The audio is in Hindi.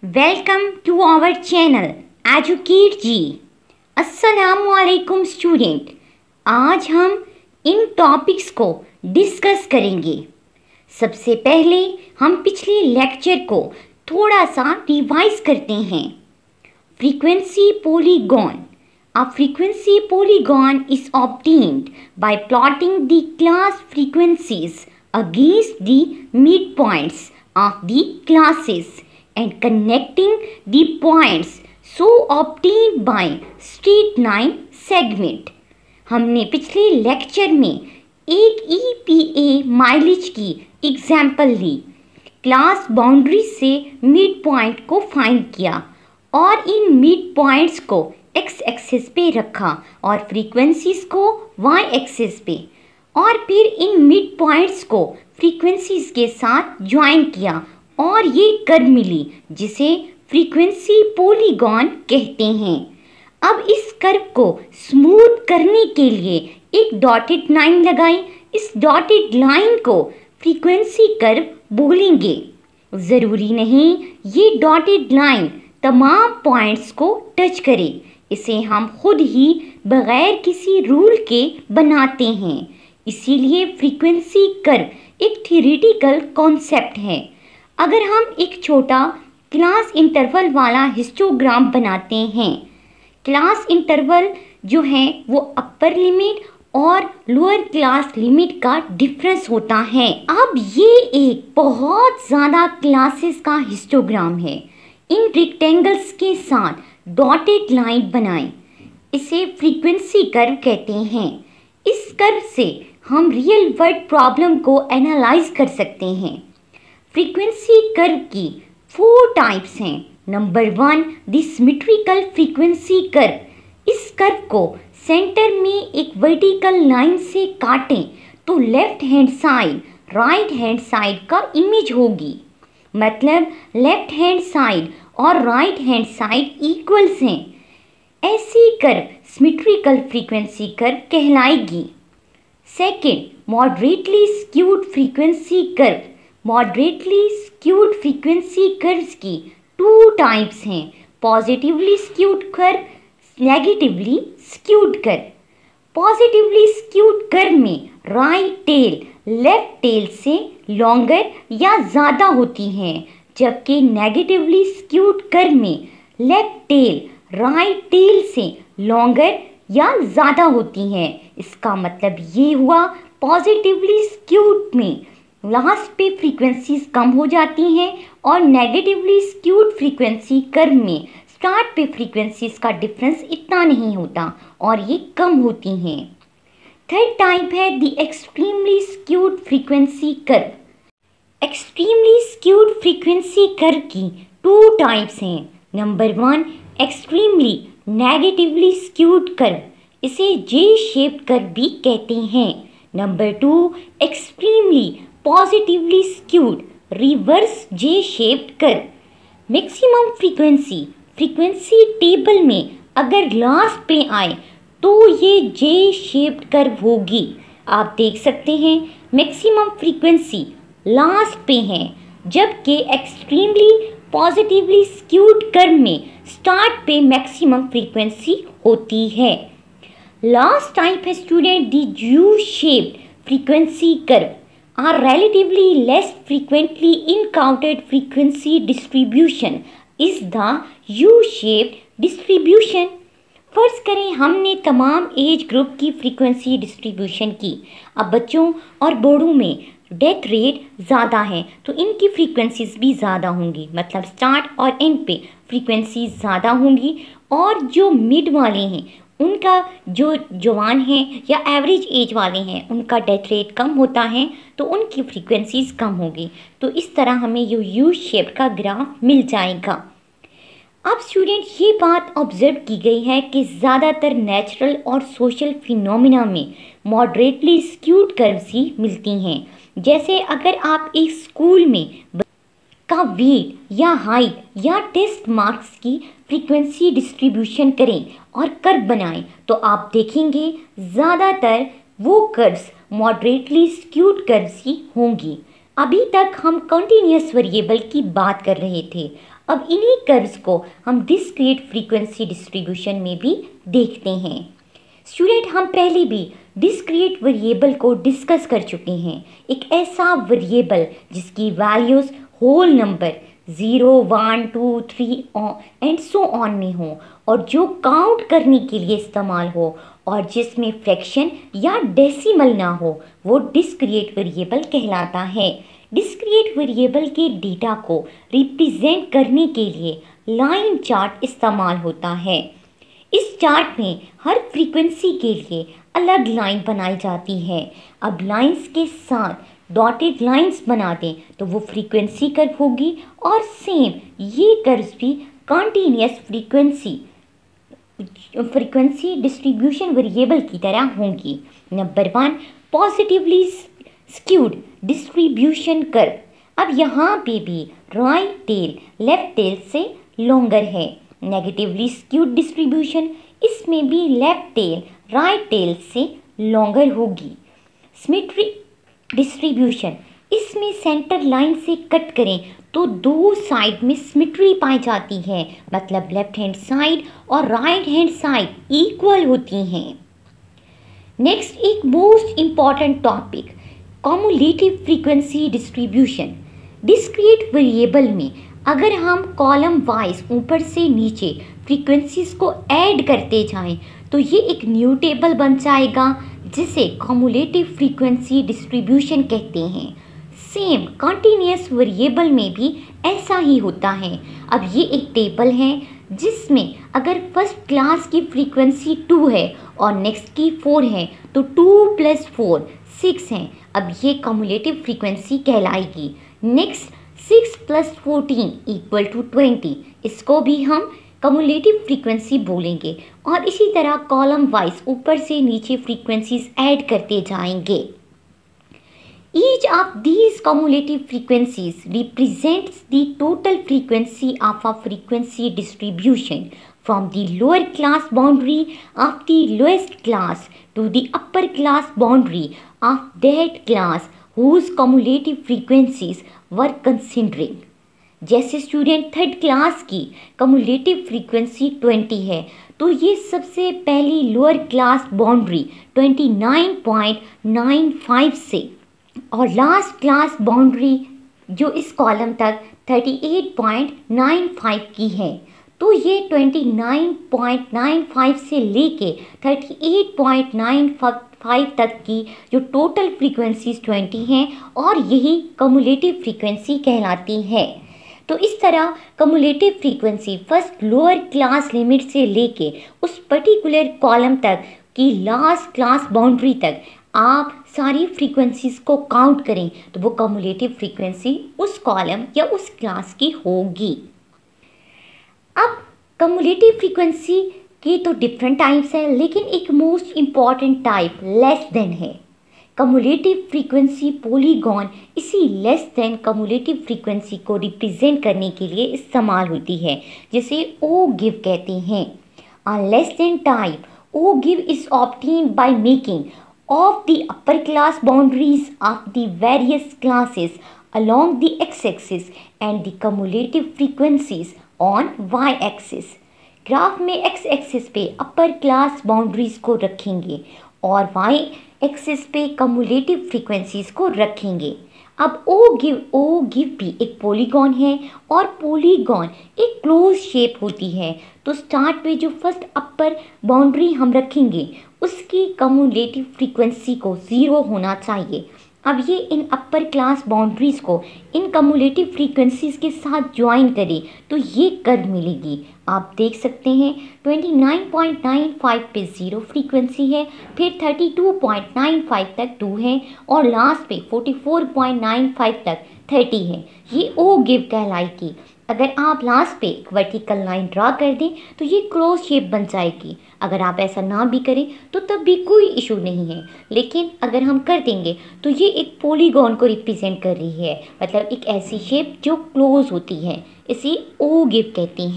Welcome to our channel educate जी। अस्सलामुअलैकुम स्टूडेंट। आज हम इन टॉपिक्स को डिस्कस करेंगे। सबसे पहले हम पिछले लेक्चर को थोड़ा सा रिवाइज करते हैं। Frequency polygon. A frequency polygon is obtained by plotting the class frequencies against the midpoints of the classes and connecting the points so obtained by straight line segment। हमने पिछले लेक्चर में एक EPA माइलेज की एग्जाम्पल ली। क्लास बाउंड्री से मिड पॉइंट को फाइंड किया और इन मिड पॉइंट्स को एक्स एक्सिस पे रखा और फ्रीक्वेंसीज को वाई एक्सिस पे, और फिर इन मिड पॉइंट्स को फ्रीक्वेंसीज के साथ ज्वाइन किया और ये कर्व मिली जिसे फ्रीक्वेंसी पॉलीगॉन कहते हैं। अब इस कर्व को स्मूथ करने के लिए एक डॉटेड लाइन लगाई। इस डॉटेड लाइन को फ्रीक्वेंसी कर्व बोलेंगे। ज़रूरी नहीं ये डॉटेड लाइन तमाम पॉइंट्स को टच करे, इसे हम खुद ही बगैर किसी रूल के बनाते हैं। इसीलिए फ्रीक्वेंसी कर्व एक थ्योरेटिकल कॉन्सेप्ट है। अगर हम एक छोटा क्लास इंटरवल वाला हिस्टोग्राम बनाते हैं, क्लास इंटरवल जो है वो अपर लिमिट और लोअर क्लास लिमिट का डिफरेंस होता है। अब ये एक बहुत ज़्यादा क्लासेस का हिस्टोग्राम है। इन रेक्टेंगल्स के साथ डॉटेड लाइन बनाएं, इसे फ्रीक्वेंसी कर्व कहते हैं। इस कर्व से हम रियल वर्ल्ड प्रॉब्लम को एनालाइज कर सकते हैं। फ्रीक्वेंसी कर्व की 4 टाइप्स हैं। Number 1, the symmetrical frequency curve. इस कर्व को सेंटर में एक वर्टिकल लाइन से काटें तो left hand side right hand side का इमेज होगी, मतलब लेफ्ट हैंड साइड और राइट हैंड साइड इक्वल्स हैं। ऐसी कर्व सिमेट्रिकल फ्रीक्वेंसी कर्व कहलाएगी। Second, moderately skewed frequency curve. Moderately skewed frequency curves की 2 टाइप्स हैं, positively skewed curve, negatively skewed curve. Positively skewed curve में राइट टेल लेफ्ट टेल से लॉन्गर या ज़्यादा होती है, जबकि नेगेटिवली स्क्यूड कर्व में लेफ्ट टेल राइट टेल से लॉन्गर या ज़्यादा होती है। इसका मतलब ये हुआ पॉजिटिवली स्क्यूड में लास्ट पे फ्रीक्वेंसीज कम हो जाती हैं और नेगेटिवली स्क्यूड फ्रीक्वेंसी कर्व में स्टार्ट पे फ्रीक्वेंसीज का डिफरेंस इतना नहीं होता और ये कम होती हैं। थर्ड टाइप है the extremely skewed frequency curve. Extremely skewed frequency curve की 2 टाइप्स हैं। Number 1, extremely negatively skewed curve, इसे जे शेप्ड कर्व भी कहते हैं। Number 2, extremely positively skewed reverse जे shaped curve. Maximum frequency frequency table में अगर लास्ट पे आए तो ये जे शेप्ड कर्व होगी। आप देख सकते हैं मैक्सिमम फ्रीक्वेंसी लास्ट पे है, जबकि एक्सट्रीमली पॉजिटिवली स्क्यूड कर्व में स्टार्ट पे मैक्सिमम फ्रीक्वेंसी होती है। लास्ट टाइप है student the U shaped frequency curve. Are relatively less frequently encountered frequency distribution is the U shaped distribution. फर्ज करें हमने तमाम एज ग्रुप की फ्रीक्वेंसी डिस्ट्रीब्यूशन की। अब बच्चों और बड़ों में डेथ रेट ज़्यादा है तो इनकी फ्रीक्वेंसीज भी ज़्यादा होंगी, मतलब स्टार्ट और एंड पे फ्रीक्वेंसीज ज़्यादा होंगी। और जो मिड वाले हैं उनका, जो जवान हैं या एवरेज एज वाले हैं, उनका डेथ रेट कम होता है तो उनकी फ्रीक्वेंसीज कम होगी। तो इस तरह हमें ये यू शेप का ग्राफ मिल जाएगा। अब स्टूडेंट ये बात ऑब्जर्व की गई है कि ज़्यादातर नेचुरल और सोशल फिनोमिना में मॉडरेटली स्क्यूड कर्व्स ही मिलती हैं। जैसे अगर आप एक स्कूल में का वेट या हाइट या टेस्ट मार्क्स की फ्रीक्वेंसी डिस्ट्रीब्यूशन करें और कर्व बनाएं तो आप देखेंगे ज़्यादातर वो कर्व्स मॉडरेटली स्क्यूड कर्व्स ही होंगी। अभी तक हम कंटिन्यूअस वेरिएबल की बात कर रहे थे। अब इन्हीं कर्व्स को हम डिस्क्रीट फ्रीक्वेंसी डिस्ट्रीब्यूशन में भी देखते हैं। स्टूडेंट, हम पहले भी डिस्क्रीट वेरिएबल को डिस्कस कर चुके हैं। एक ऐसा वेरिएबल जिसकी values whole number 0, 1, 2, 3 and so on में हो और जो काउंट करने के लिए इस्तेमाल हो और जिसमें फ्रैक्शन या डेसिमल ना हो, वो डिस्क्रीट वेरिएबल कहलाता है। डिस्क्रीट वेरिएबल के डेटा को रिप्रेजेंट करने के लिए लाइन चार्ट इस्तेमाल होता है। इस चार्ट में हर फ्रीक्वेंसी के लिए अलग लाइन बनाई जाती है। अब लाइंस के साथ डॉटेड लाइंस बना दें तो वो फ्रीक्वेंसी कर्व होगी और सेम ये कर्व्स भी कॉन्टिन्यूस फ्रीक्वेंसी डिस्ट्रीब्यूशन वेरिएबल की तरह होंगी। Number 1, positively skewed distribution curve. अब यहाँ पे भी राइट टेल लेफ्ट टेल से लॉन्गर है। नेगेटिवली स्क्यूड डिस्ट्रीब्यूशन, इसमें भी लेफ्ट टेल राइट टेल से लॉन्गर होगी। सिमेट्रिक डिस्ट्रीब्यूशन, इसमें सेंटर लाइन से कट करें तो दो साइड में सिमेट्री पाई जाती है, मतलब लेफ्ट हैंड साइड और राइट हैंड साइड इक्वल होती हैं। नेक्स्ट, एक most important topic, cumulative frequency distribution. Discrete variable में अगर हम कॉलम वाइज ऊपर से नीचे फ्रीक्वेंसीज को ऐड करते जाएं तो ये एक न्यू टेबल बन जाएगा जिसे कम्युलेटिव फ्रीक्वेंसी डिस्ट्रीब्यूशन कहते हैं। सेम कॉन्टिन्यूस वेरिएबल में भी ऐसा ही होता है। अब ये एक टेबल है जिसमें अगर फर्स्ट क्लास की फ्रीक्वेंसी 2 है और नेक्स्ट की 4 है तो 2 + 4 6 हैं। अब ये कम्युलेटिव फ्रीक्वेंसी कहलाएगी। नेक्स्ट, 6 + 14 = 20, इसको भी हम कम्युलेटिव फ्रीक्वेंसी बोलेंगे और इसी तरह कॉलम वाइज ऊपर से नीचे फ्रीक्वेंसीज ऐड करते जाएंगे। Each of these cumulative frequencies represents the total frequency of a frequency distribution from the lower class boundary of the lowest class to the upper class boundary of that class whose cumulative frequencies were considering। जैसे स्टूडेंट थर्ड क्लास की कम्युलेटिव फ्रीक्वेंसी 20 है तो ये सबसे पहली लोअर क्लास बाउंड्री 29.95 से और लास्ट क्लास बाउंड्री जो इस कॉलम तक 38.95 की है, तो ये 29.95 से लेके 38.95 तक की जो टोटल फ्रीक्वेंसीज 20 हैं और यही कम्युलेटिव फ्रीक्वेंसी कहलाती है। तो इस तरह cumulative frequency first lower class limit से लेके उस पर्टिकुलर कॉलम तक की लास्ट क्लास बाउंड्री तक आप सारी फ्रीक्वेंसीज को काउंट करें तो वो कम्युलेटिव फ्रीक्वेंसी उस कॉलम या उस क्लास की होगी। अब कम्युलेटिव फ्रीक्वेंसी के तो डिफरेंट टाइप्स हैं, लेकिन एक most important type less than है। कम्युलेटिव फ्रीक्वेंसी पॉलीगॉन इसी लेस देन कम्युलेटिव फ्रीक्वेंसी को रिप्रेजेंट करने के लिए इस्तेमाल होती है, जिसे ओ गिव कहते हैं। A less than type ogive is obtained by making of the upper class boundaries of the various classes along the x-axis and the cumulative frequencies on y-axis। Graph में x-axis पे upper class boundaries को रखेंगे और y-axis पे cumulative frequencies को रखेंगे। अब ओ गिव भी एक पॉलीगॉन है और पॉलीगॉन एक क्लोज शेप होती है। तो स्टार्ट पे जो फर्स्ट अपर बाउंड्री हम रखेंगे उसकी कम्युलेटिव फ्रीक्वेंसी को 0 होना चाहिए। अब ये इन अपर क्लास बाउंड्रीज को इन कम्युलेटिव फ्रीक्वेंसीज के साथ ज्वाइन करें तो ये कर्व मिलेगी। आप देख सकते हैं 29.95 पे 0 फ्रीक्वेंसी है, फिर 32.95 तक 2 है और लास्ट पे 44.95 तक 30 है। ये ओ गिव कहलाएगी। अगर आप लास्ट पे एक वर्टिकल लाइन ड्रा कर दें तो ये क्लोज शेप बन जाएगी। अगर आप ऐसा ना भी करें तो तब भी कोई इशू नहीं है, लेकिन अगर हम कर देंगे तो ये एक पॉलीगॉन को रिप्रेजेंट कर रही है, मतलब एक ऐसी शेप जो क्लोज होती है। इसे ओ गिव कहते हैं।